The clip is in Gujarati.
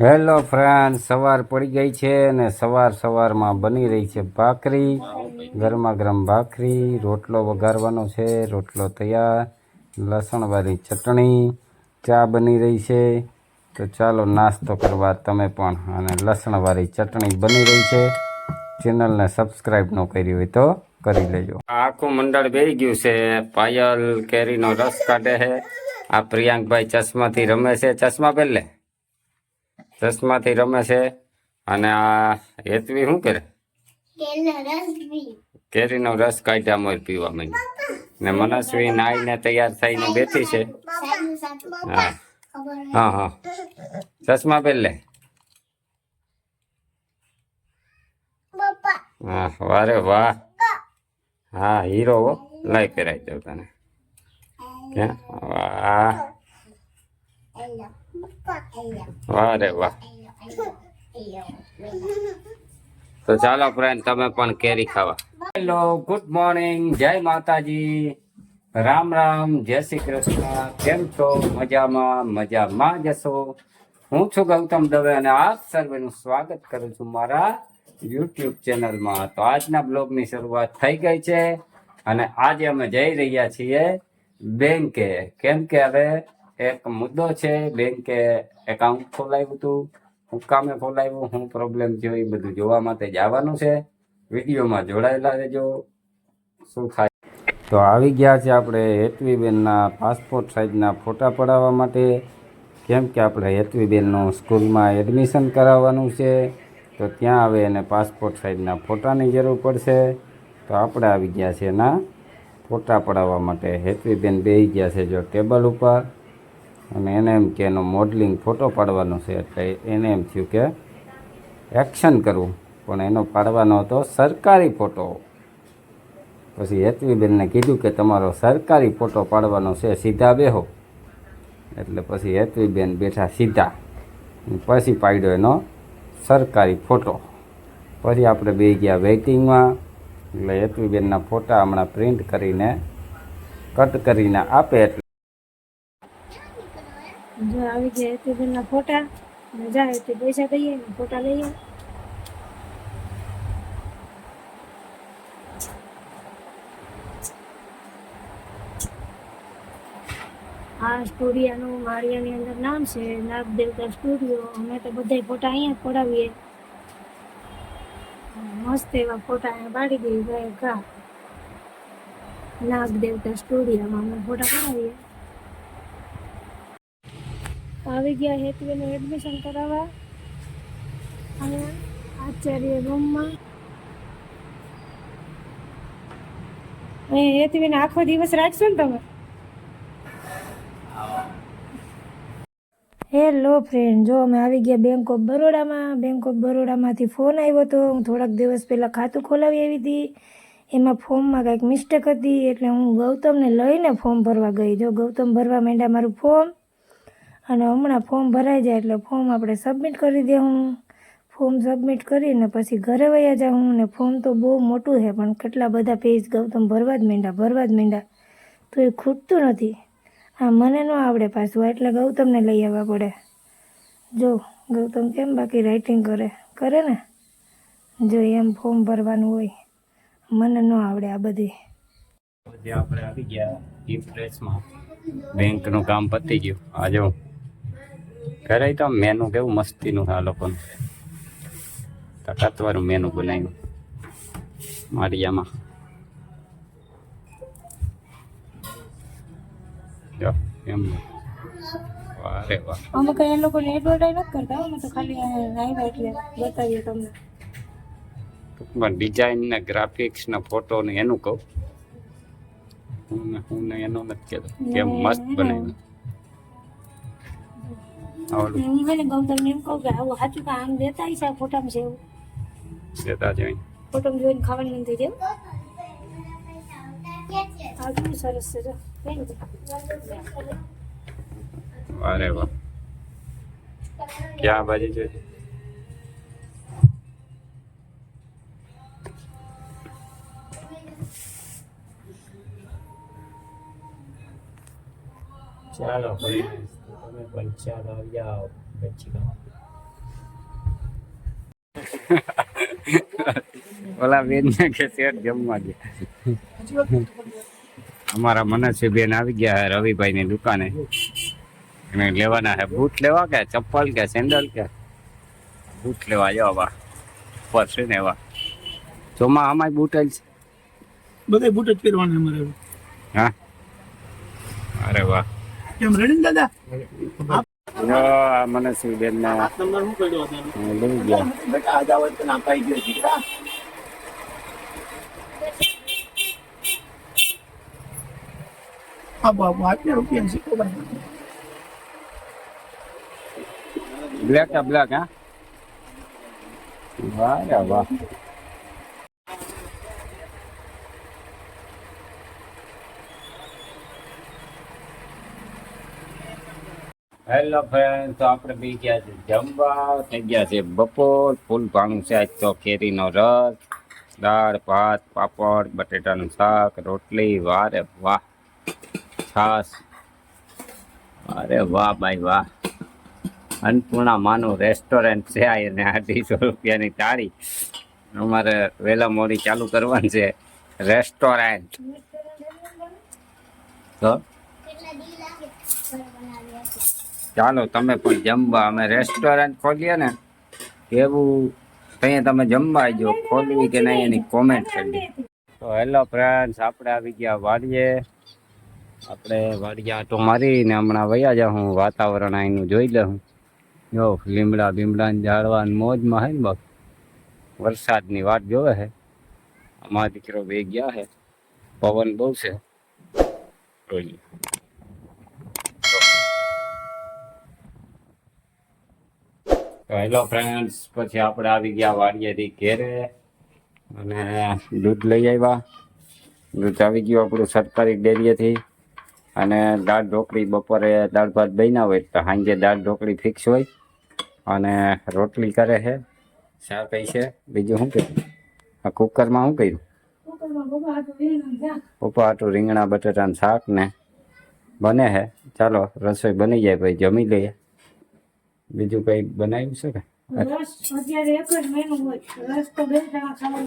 હેલો ફ્રેન્ડ, સવાર પડી ગઈ છે ને સવારમાં બની રહી છે ભાખરી. ગરમા ગરમ ભાખરી, રોટલો વઘારવાનો છે, રોટલો તૈયાર, લસણવાળી ચટણી, ચા બની રહી છે. તો ચાલો નાસ્તો કરવા તમે પણ. અને લસણવાળી ચટણી બની રહી છે. ચેનલને સબસ્ક્રાઈબ ન કરી હોય તો કરી લેજો. આખું મંડળ બેસી ગયું છે. પાયલ કેરીનો રસ કાઢે છે. આ પ્રિયાંકભાઈ ચશ્માથી રમે છે. ચશ્મા પહેલે ચશ્માથી રમે છે. અને આ હેતવી શું કરે? કેરીનો રસ કાઢ્યા મોર પીવા માંડી. ને મનસ્વી નાઈને તૈયાર થઈને બેઠી છે. હા હા હા, ચશ્મા પહેલે. હા, વારે વાહ. હા, હીરો હો. લઈ પહેરાઈ દઉં તને. ક્યાં? વાહ, વારે વાહ. તો ચાલો ફ્રેન્ડ, તમે પણ કેરી ખાવા. હેલો, ગુડ મોર્નિંગ, જય માતાજી, રામ રામ, જય શ્રી કૃષ્ણ. કેમ છો? મજામાં જશો. હું છું ગૌતમ દવે અને આપ સર્વેનું સ્વાગત કરું છું મારા યુટ્યુબ ચેનલમાં. તો આજના બ્લોગની શરૂઆત થઈ ગઈ છે. અને આજે અમે જઈ રહ્યા છીએ બેંકે. કેમ કે હવે એક મુદ્દો છે. બેંકે એકાઉન્ટ ખોલાવ્યું હતું. હું કામે ખોલાવ્યું, હું પ્રોબ્લેમ થયો એ બધું જોવા માટે જવાનું છે. વિડીયોમાં જોડાયેલા રહેજો. શું થાય. તો આવી ગયા છે આપણે હેતવીબેનના પાસપોર્ટ સાઇઝના ફોટા પડાવવા માટે. કેમ કે આપણે હેતવીબેનનું સ્કૂલમાં એડમિશન કરાવવાનું છે. તો ત્યાં આવે એને પાસપોર્ટ સાઇઝના ફોટાની જરૂર પડશે. તો આપણે આવી ગયા છે એના ફોટા પડાવવા માટે. હેતવીબેન બેસી ગયા છે જો ટેબલ ઉપર. અને એને એમ કે એનો મોડલિંગ ફોટો પાડવાનો છે. એટલે એને એમ થયું કે એક્શન કરવું, પણ એનો પાડવાનો હતો સરકારી ફોટો. પછી હેતવીબેનને કીધું કે તમારો સરકારી ફોટો પાડવાનો છે, સીધા બેહો. એટલે પછી હેતવીબેન બેઠા સીધા. પછી પાડ્યો એનો સરકારી ફોટો. પછી આપણે બે ગયા વેઇટિંગમાં. એટલે હેતવીબેનના ફોટા હમણાં પ્રિન્ટ કરીને કટ કરીને આપે. એટલે જો આવી ગયા હેતવીબેનના ફોટા. જાય તે પૈસા દઈએ, ફોટા લઈએ. આ સ્ટુડિયોનું માળિયાની અંદર નામ છે નાગદેવતા સ્ટુડિયો. અમે તો બધા ફોટા અહીંયા જ પડાવીએ. મસ્ત એવા ફોટા અહીંયા પાડી દઈએ. ગાય ઘા નાગદેવતા સ્ટુડિયોમાં અમે ફોટા પડાવીએ. આવી ગયા હેતવીનું એડમિશન કરાવવા અહીંયા આચાર્ય રૂમમાં. અહીંયા હેતવીને આખો દિવસ રાખશો ને તમે? હેલો ફ્રેન્ડ, જો અમે આવી ગયા બેંક ઓફ બરોડામાં. બેંક ઓફ બરોડામાંથી ફોન આવ્યો હતો. હું થોડાક દિવસ પહેલાં ખાતું ખોલાવી આવી હતી. એમાં ફોર્મમાં કાંઈક મિસ્ટેક હતી. એટલે હું ગૌતમને લઈને ફોર્મ ભરવા ગઈ. જો ગૌતમ ભરવા માંડ્યા મારું ફોર્મ. અને હમણાં ફોર્મ ભરાઈ જાય એટલે ફોર્મ આપણે સબમિટ કરી દે. હું ફોર્મ સબમિટ કરીને પછી ઘરે વયા જાઉં. ને ફોર્મ તો બહુ મોટું છે, પણ કેટલા બધા પેજ ગૌતમ ભરવા જ માંડ્યા. તો એ ખૂટતું નથી. હા, મને ન આવડે પાછું, એટલે ગૌતમને લઈ આવવા પડે. જો ગૌતમ કેમ બાકી રાઇટિંગ કરે ને. જો એમ ફોર્મ ભરવાનું હોય. મને ન આવડે આ બધી. આપણે આવી ગયા ઇમ્પ્રેસમાં. બેંકનું કામ પતી ગયું. આ જો ઘરે તો મેનુ કેવું મસ્તીનું આ લોકોનું તાકાતવાળું મેનુ બનાવ્યું માળિયામાં. જો એમ. વારે વાહ. અમે કઈ એ લોકોને એડવર્ટાઈઝ નથી કરતા. અમે તો ખાલી આવ્યા એટલે બતાવીએ તમને. ટૂંકમાં ડિઝાઇન ને ગ્રાફિક્સ ને ફોટો ને એનું કહું. હું ને એનું નથી કહેતો. કેમ મસ્ત બનાવ્યું. હું છે ને ગૌતમને એમ કહું કે આવું સાચું કે આમ દેતા છે ફોટામાં છે એવું દેતા જોઈ. ફોટામાં જોઈને ખાવાની મન થઈ જાય. આ કેવું સરસ છે. જો વારે વાહ. ક્યાં બાજુ છે? ચાલો તમે પણ ચાલો આવી જાઓ. પછી ઓલા બેન ને કે શેઠ જમવા દે. અમારા મનસ્વી બેન આવી ગયા હે રવિભાઈ ની દુકાને. એને લેવાના હે બૂટ લેવા કે ચપ્પલ કે સેન્ડલ કે બૂટ લેવા જવા ઉપર છે ને એવા ચોમા આમાં બૂટ જ છે. બધે બૂટ જ પહેરવાના અમારે. હા અરે વાહ. કેમ રેડી દાદા? જો આ મનસ્વી બેન ને નંબર શું પડ્યો લઈ ગયા. બેટા આજ આવત તને અપાઈ ગયો દીકરા. આ બાબુ આટલા રૂપિયા શીખો ભાઈ. બ્લેક આ બ્લેક હા વાહ રે વાહ. હેલો ફ્રેન્ડ, તો આપણે બી ગયા છે જમવા. થઈ ગયા છે બપોર. ફૂલ ભાણું છે આજ તો. કેરીનો રસ, દાળ ભાત, પાપડ, બટેટાનું શાક, રોટલી. વાહ રે વાહ. છાસ. અરે વાહ ભાઈ વાહ. અન્નપૂર્ણા માનું રેસ્ટોરન્ટ છે આ, અને 250 રૂપિયાની થાળી. અમારે વહેલા મોડી ચાલુ કરવાની છે રેસ્ટોરન્ટ. તો ચાલો તમે પણ જમવા. અમે રેસ્ટોરન્ટ ખોલીએ ને એવું ત્યાં તમે જમવા આવજો. ખોલવી કે નહીં એની કોમેન્ટ કરી. તો હેલો ફ્રેન્ડ્સ, આપણે આવી ગયા વાડીએ. આપણે વાડીએ આટો મારીને હમણાં વયા જાઉં. હું વાતાવરણ અહીંનું જોઈ લઉં. જો લીમડા બીમડાની ઝાડવાની મોજમાં હે ને બાપ. વરસાદની વાટ જોવે છે. અમારા દીકરો બે ગયા છે. પવન બહુ છે. જોઈએ તો હેલો ફ્રેન્ડ્સ, પછી આપણે આવી ગયા વાડીએથી ઘેરે અને દૂધ લઈ આવ્યા. દૂધ આવી ગયું આપણું સરકારી ડેરીએથી. અને દાળ ઢોકળી બપોરે દાળ ભાત બન્યા હોય તો સાંજે દાળ ઢોકળી ફિક્સ હોય. અને રોટલી કરે છે, શાક છે. બીજું શું કર્યું? આ કુકરમાં શું કર્યું? પપ્પા હાટું રીંગણા બટાટાનું શાક ને બને છે. ચાલો રસોઈ બની જાય પછી જમી લઈએ. બીજું કંઈ બનાવ્યું છે કે? રસ અત્યારે એક જ મેનુ હોય. રસ તો 2 જણા ખાવા